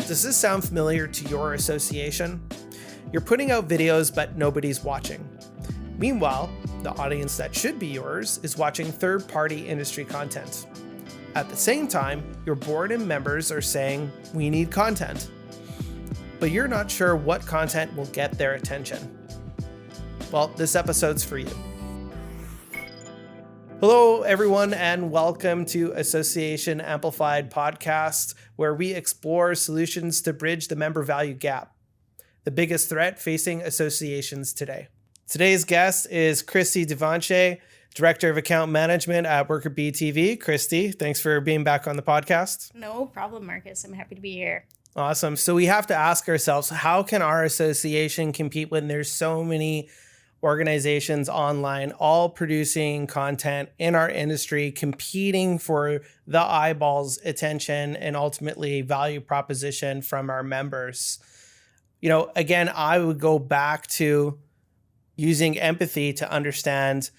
Does this sound familiar to your association? You're putting out videos, but nobody's watching. Meanwhile, the audience that should be yours is watching third-party industry content. At the same time, your board and members are saying, we need content. But you're not sure what content will get their attention. Well, this episode's for you. Hello, everyone, and welcome to Association Amplified Podcast, where we explore solutions to bridge the member value gap, the biggest threat facing associations today. Today's guest is Kristy Devantier, Director of Account Management at Worker BTV. Kristy, thanks for being back on the podcast. No problem, Marcus. I'm happy to be here. Awesome. So we have to ask ourselves, how can our association compete when there's so many organizations online, all producing content in our industry, competing for the eyeballs, attention, and ultimately value proposition from our members? You know, again, I would go back to using empathy to understand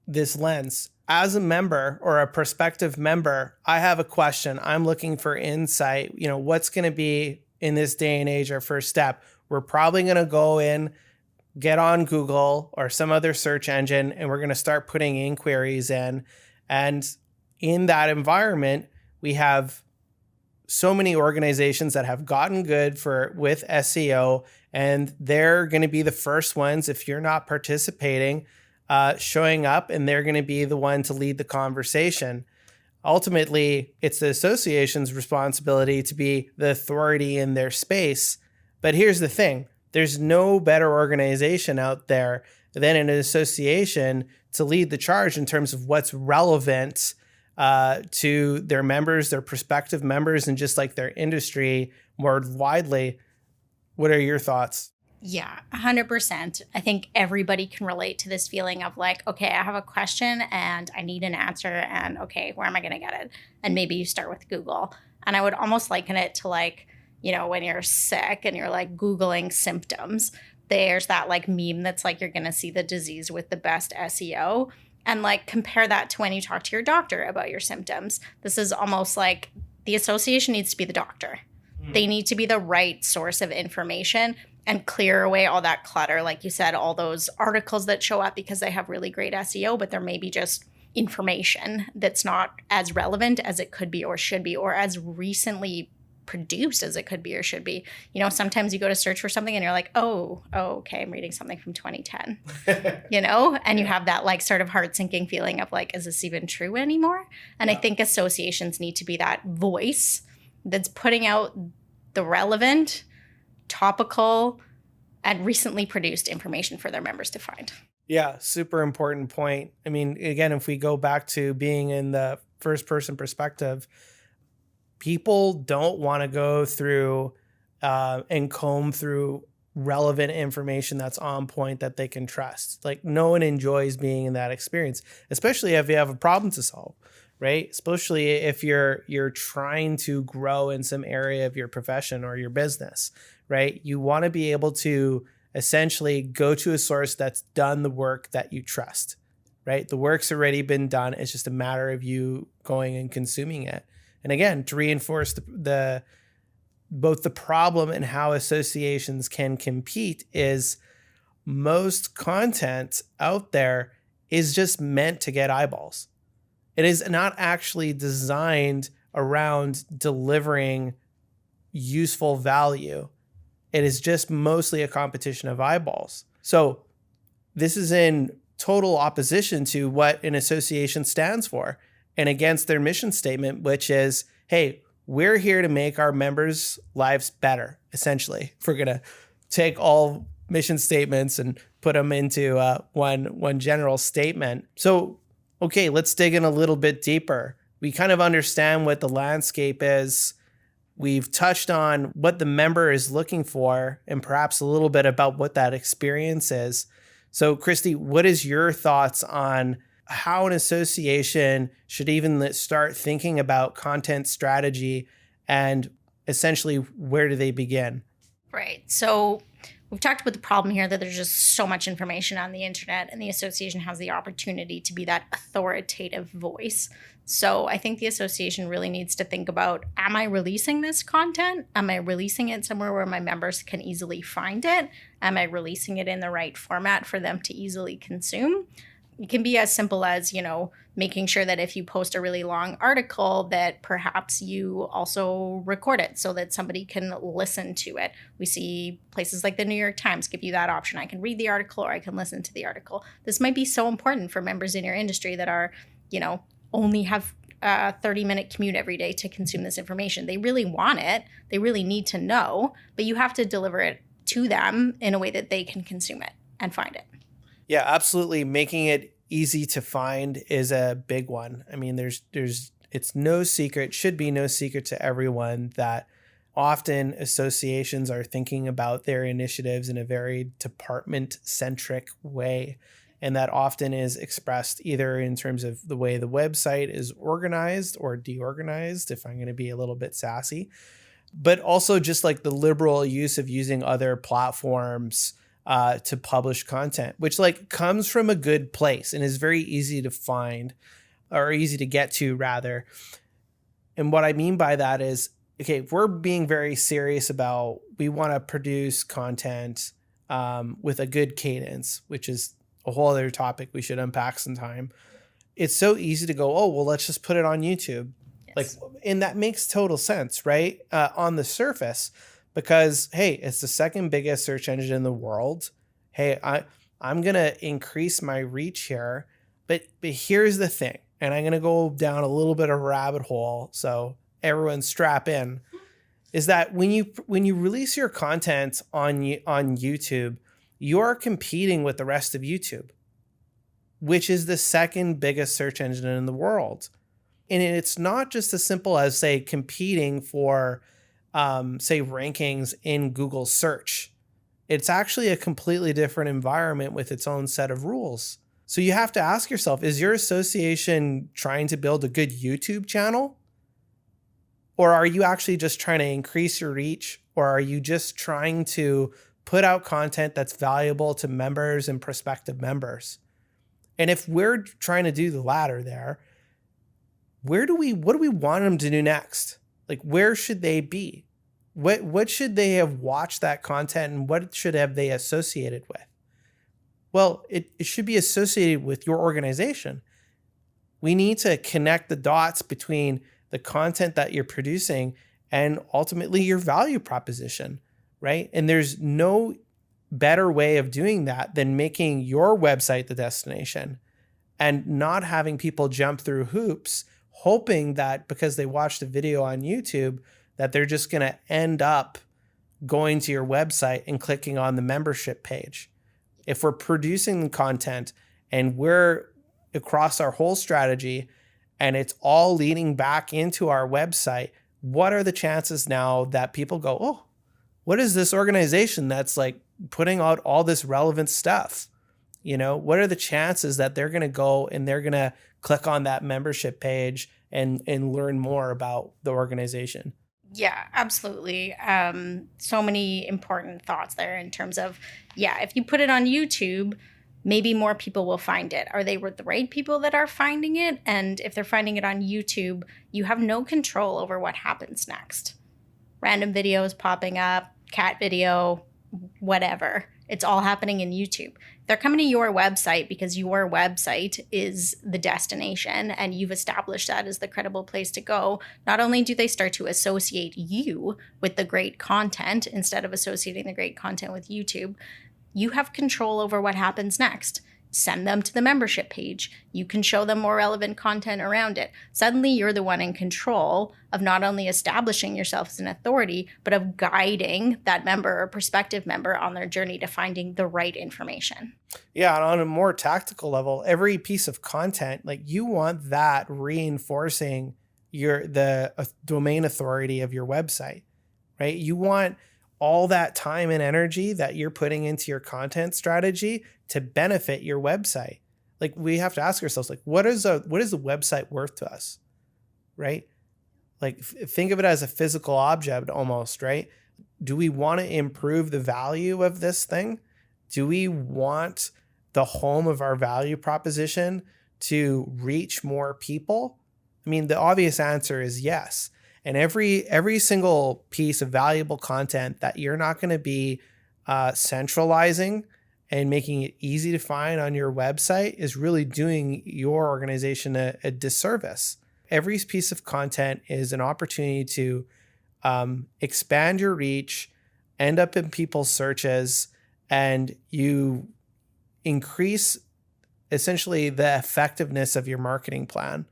this lens. As a member or a prospective member, I have a question. I'm looking for insight. You know, what's going to be in this day and age our first step? We're probably going to go in, get on Google or some other search engine, and we're going to start putting inquiries in. And in that environment, we have so many organizations that have gotten good with SEO, and they're going to be the first ones, if you're not participating, showing up, and they're going to be the one to lead the conversation. Ultimately, it's the association's responsibility to be the authority in their space. But here's the thing. There's no better organization out there than an association to lead the charge in terms of what's relevant to their members, their prospective members, and just like their industry more widely. What are your thoughts? Yeah, 100%. I think everybody can relate to this feeling of like, okay, I have a question and I need an answer, and okay, where am I going to get it? And maybe you start with Google. And I would almost liken it to like, you know, when you're sick and you're like Googling symptoms, there's that like meme that's like, you're going to see the disease with the best SEO. And like compare that to when you talk to your doctor about your symptoms. This is almost like the association needs to be the doctor. They need to be the right source of information and clear away all that clutter. Like you said, all those articles that show up because they have really great SEO, but they're maybe just information that's not as relevant as it could be or should be, or as recently produced as it could be or should be. You know, sometimes you go to search for something and you're like, oh, okay, I'm reading something from 2010, you know, and you have that like sort of heart sinking feeling of like, is this even true anymore? And I think associations need to be that voice that's putting out the relevant, topical, and recently produced information for their members to find. Yeah, super important point. I mean, again, if we go back to being in the first person perspective, people don't want to go through and comb through relevant information that's on point that they can trust. Like, no one enjoys being in that experience, especially if you have a problem to solve, right? Especially if you're trying to grow in some area of your profession or your business, right? You want to be able to essentially go to a source that's done the work that you trust, right? The work's already been done. It's just a matter of you going and consuming it. And again, to reinforce both the problem and how associations can compete is most content out there is just meant to get eyeballs. It is not actually designed around delivering useful value. It is just mostly a competition of eyeballs. So this is in total opposition to what an association stands for and against their mission statement, which is, hey, we're here to make our members' lives better, essentially. If we're going to take all mission statements and put them into one general statement. So, okay, let's dig in a little bit deeper. We kind of understand what the landscape is. We've touched on what the member is looking for and perhaps a little bit about what that experience is. So, Kristy, what is your thoughts on how an association should even start thinking about content strategy, and essentially where do they begin? Right. So we've talked about the problem here that there's just so much information on the internet, and the association has the opportunity to be that authoritative voice. So I think the association really needs to think about, am I releasing this content? Am I releasing it somewhere where my members can easily find it? Am I releasing it in the right format for them to easily consume? It can be as simple as, making sure that if you post a really long article, that perhaps you also record it so that somebody can listen to it. We see places like the New York Times give you that option. I can read the article or I can listen to the article. This might be so important for members in your industry that are, only have a 30-minute commute every day to consume this information. They really want it. They really need to know, but you have to deliver it to them in a way that they can consume it and find it. Yeah, absolutely. Making it easy to find is a big one. I mean, it's no secret, should be no secret to everyone that often associations are thinking about their initiatives in a very department-centric way. And that often is expressed either in terms of the way the website is organized or deorganized, if I'm going to be a little bit sassy, but also just like the liberal use of using other platforms to publish content, which like comes from a good place and is very easy to find, or easy to get to rather. And what I mean by that is, okay, if we're being very serious about, we want to produce content with a good cadence, which is a whole other topic we should unpack sometime. It's so easy to go, oh, well, let's just put it on YouTube. Yes. And that makes total sense, right? On the surface, because, hey, it's the second biggest search engine in the world. Hey, I'm going to increase my reach here, but here's the thing. And I'm going to go down a little bit of a rabbit hole. So everyone strap in, is that when you release your content on YouTube, you're competing with the rest of YouTube, which is the second biggest search engine in the world. And it's not just as simple as, say, competing for, say, rankings in Google search. It's actually a completely different environment with its own set of rules. So you have to ask yourself, is your association trying to build a good YouTube channel? Or are you actually just trying to increase your reach? Or are you just trying to put out content that's valuable to members and prospective members? And if we're trying to do the latter there, what do we want them to do next? Like, where should they be? What should they have watched that content, and what should have they associated with? Well, it should be associated with your organization. We need to connect the dots between the content that you're producing and ultimately your value proposition, right? And there's no better way of doing that than making your website the destination and not having people jump through hoops, hoping that because they watched a video on YouTube, that they're just going to end up going to your website and clicking on the membership page. If we're producing content and we're across our whole strategy and it's all leading back into our website, what are the chances now that people go, oh, what is this organization that's like putting out all this relevant stuff? What are the chances that they're going to go and they're going to click on that membership page and learn more about the organization? Yeah, absolutely. So many important thoughts there in terms of, if you put it on YouTube, maybe more people will find it. Are they the right people that are finding it? And if they're finding it on YouTube, you have no control over what happens next. Random videos popping up, cat video, whatever. It's all happening in YouTube. They're coming to your website because your website is the destination and you've established that as the credible place to go. Not only do they start to associate you with the great content instead of associating the great content with YouTube, you have control over what happens next. Send them to the membership page. You can show them more relevant content around it. Suddenly you're the one in control of not only establishing yourself as an authority, but of guiding that member or prospective member on their journey to finding the right information. Yeah, and on a more tactical level, every piece of content, like you want that reinforcing the domain authority of your website, right? You want all that time and energy that you're putting into your content strategy to benefit your website. Like we have to ask ourselves, like, what is the website worth to us, right? Like think of it as a physical object almost, right? do we want to improve the value of this thing? Do we want the home of our value proposition to reach more people? I mean, the obvious answer is yes. And every single piece of valuable content that you're not going to be centralizing and making it easy to find on your website is really doing your organization a disservice. Every piece of content is an opportunity to expand your reach, end up in people's searches, and you increase essentially the effectiveness of your marketing plan,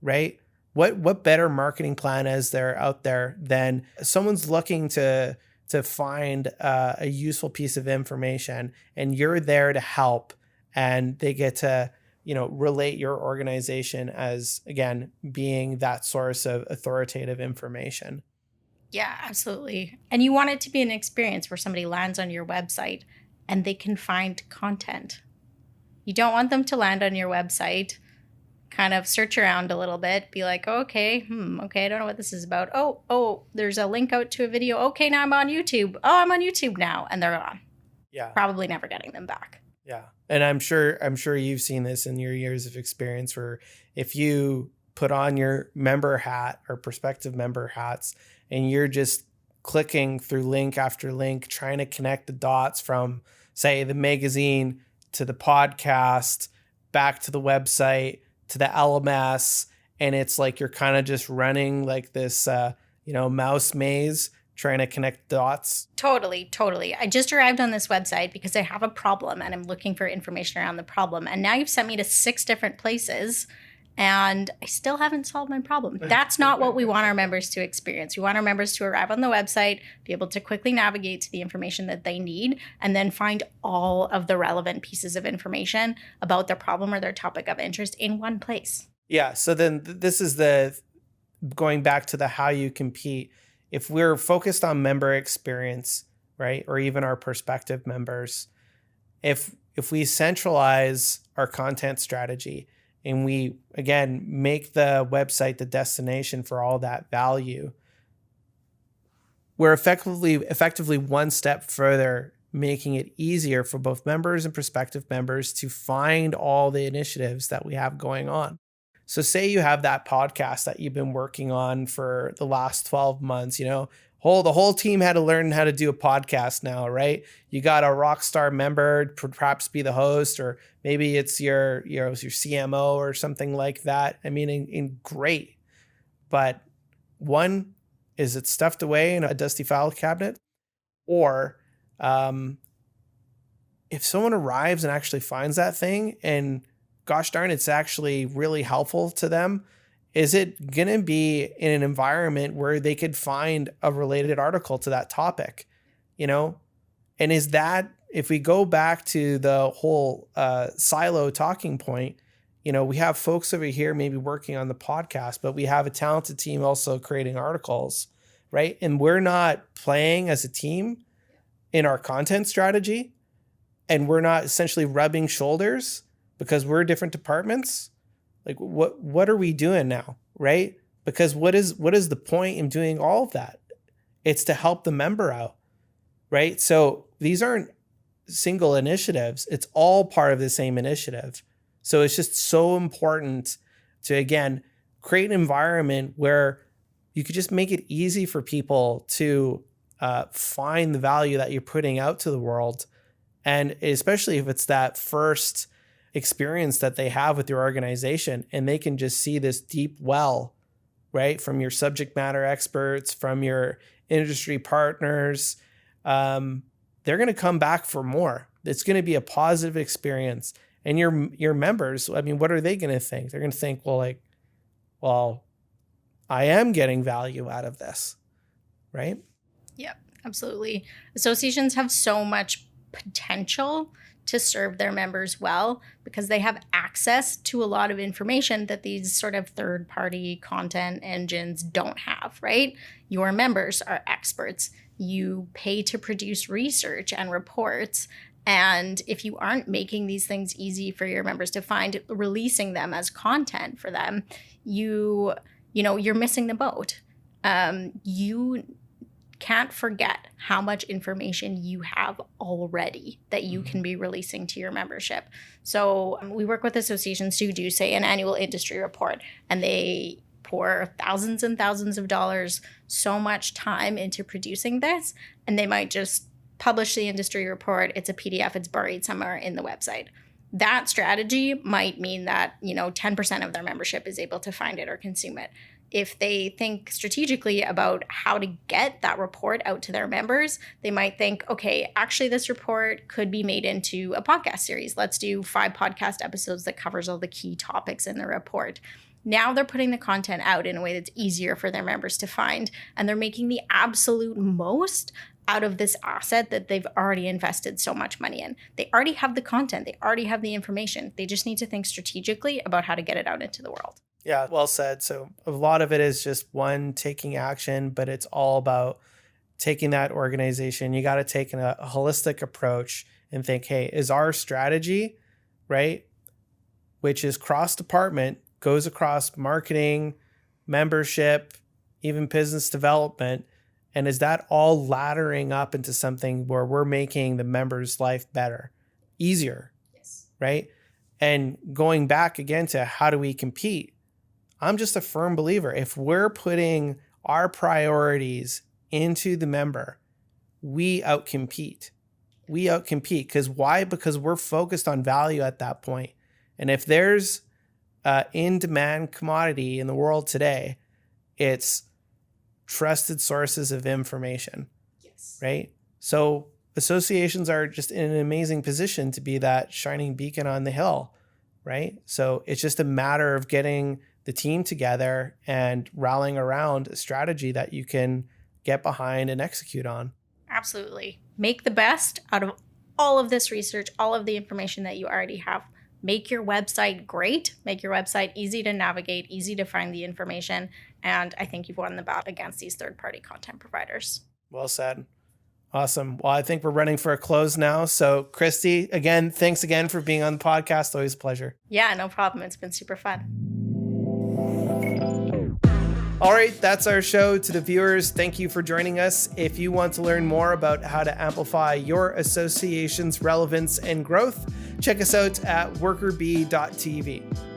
right? What better marketing plan is there out there than someone's looking to find a useful piece of information, and you're there to help, and they get to, relate your organization as, again, being that source of authoritative information. Yeah, absolutely. And you want it to be an experience where somebody lands on your website and they can find content. You don't want them to land on your website, kind of search around a little bit, be like, okay, I don't know what this is about. Oh, there's a link out to a video. Okay, now I'm on YouTube. Oh, I'm on YouTube now. And they're gone. Yeah. Probably never getting them back. Yeah. And I'm sure you've seen this in your years of experience, where if you put on your member hat or prospective member hats and you're just clicking through link after link, trying to connect the dots from, say, the magazine to the podcast, back to the website, to the LMS, and it's like you're kind of just running like this, mouse maze, trying to connect dots. Totally. I just arrived on this website because I have a problem and I'm looking for information around the problem. And now you've sent me to 6 different places and I still haven't solved my problem. That's not what we want our members to experience. We want our members to arrive on the website, be able to quickly navigate to the information that they need, and then find all of the relevant pieces of information about their problem or their topic of interest in one place. Yeah. So then this is going back to the how you compete. If we're focused on member experience, right, or even our prospective members, if we centralize our content strategy and we, again, make the website the destination for all that value, we're effectively one step further, making it easier for both members and prospective members to find all the initiatives that we have going on. So say you have that podcast that you've been working on for the last 12 months, the whole team had to learn how to do a podcast now, right? You got a rock star member, perhaps be the host, or maybe it's your CMO or something like that. I mean, great. But one, is it stuffed away in a dusty file cabinet? Or if someone arrives and actually finds that thing and gosh darn, it's actually really helpful to them, is it going to be in an environment where they could find a related article to that topic, And is that, if we go back to the whole silo talking point, we have folks over here maybe working on the podcast, but we have a talented team also creating articles, right? And we're not playing as a team in our content strategy, and we're not essentially rubbing shoulders because we're different departments. Like what are we doing now, right? Because what is the point in doing all of that? It's to help the member out, right? So these aren't single initiatives. It's all part of the same initiative. So it's just so important to, again, create an environment where you could just make it easy for people to find the value that you're putting out to the world. And especially if it's that first experience that they have with your organization, and they can just see this deep well, right, from your subject matter experts, from your industry partners, they're going to come back for more. It's going to be a positive experience. And your members, I mean, what are they going to think? They're going to think, well, I am getting value out of this, right? Yep, absolutely. Associations have so much potential to serve their members well because they have access to a lot of information that these sort of third-party content engines don't have, right? Your members are experts. You pay to produce research and reports. And if you aren't making these things easy for your members to find, releasing them as content for them, you're missing the boat. You can't forget how much information you have already that you can be releasing to your membership. So we work with associations who do, say, an annual industry report, and they pour thousands and thousands of dollars, so much time into producing this, and they might just publish the industry report. It's a PDF, it's buried somewhere in the website. That strategy might mean that, 10% of their membership is able to find it or consume it. If they think strategically about how to get that report out to their members, they might think, okay, actually this report could be made into a podcast series. Let's do 5 podcast episodes that covers all the key topics in the report. Now they're putting the content out in a way that's easier for their members to find, and they're making the absolute most out of this asset that they've already invested so much money in. They already have the content. They already have the information. They just need to think strategically about how to get it out into the world. Yeah, well said. So a lot of it is just one, taking action, but it's all about taking that organization. You got to take a holistic approach and think, hey, is our strategy, right, which is cross-department, goes across marketing, membership, even business development, and is that all laddering up into something where we're making the member's life better, easier, Yes. right? And going back again to how do we compete? I'm just a firm believer. If we're putting our priorities into the member, we outcompete. We outcompete. Because why? Because we're focused on value at that point. And if there's in-demand commodity in the world today, it's trusted sources of information. Yes. Right? So associations are just in an amazing position to be that shining beacon on the hill, right? So it's just a matter of getting the team together and rallying around a strategy that you can get behind and execute on. Absolutely. Make the best out of all of this research, all of the information that you already have. Make your website great. Make your website easy to navigate, easy to find the information. And I think you've won the battle against these third-party content providers. Well said. Awesome. Well, I think we're running for a close now. So Kristy, again, thanks again for being on the podcast. Always a pleasure. Yeah, no problem. It's been super fun. All right, that's our show. To the viewers, thank you for joining us. If you want to learn more about how to amplify your association's relevance and growth, check us out at workerbee.tv.